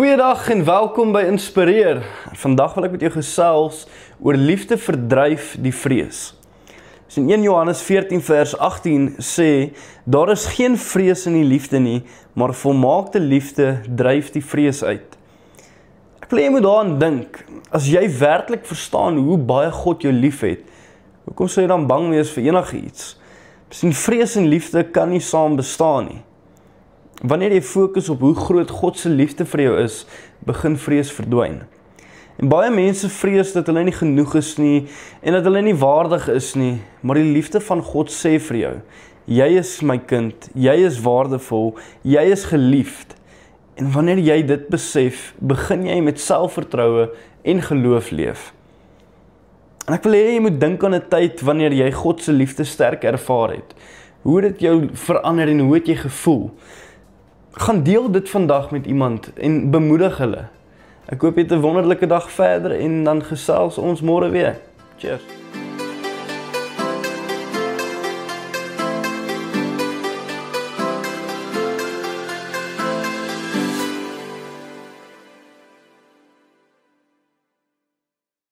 Goeiedag en welkom by Inspireer. Vandag wil ek met jou gesels oor liefde verdryf die vrees. In 1 Johannes 14 vers 18 sê, daar is geen vrees in die liefde nie, maar volmaakte liefde dryf die vrees uit. Ek wil jy moet daaraan dink, as jy werklik verstaan hoe baie God jou lief het, hoekom sou jy dan bang wees vir enigiets? Miskien vrees en liefde kan nie saam bestaan nie. Wanneer jy fokus op hoe groot God se liefde vir jou is, begin vrees verdwyn. En baie mense vrees dat hulle nie genoeg is nie, en dat hulle nie waardig is nie, maar die liefde van God sê vir jou, jy is my kind, jy is waardevol, jy is geliefd. En wanneer jy dit besef, begin jy met selfvertroue en geloof leef. En ek wil hê jy moet dink aan 'n tyd wanneer jy God se liefde sterk ervaar het. Hoe het dit jou verander en hoe het jy gevoel? Gaan deel dit vandag met iemand en bemoedig hulle. Ek hoop jy het 'n wonderlike dag verder en dan gesels ons môre weer. Cheers.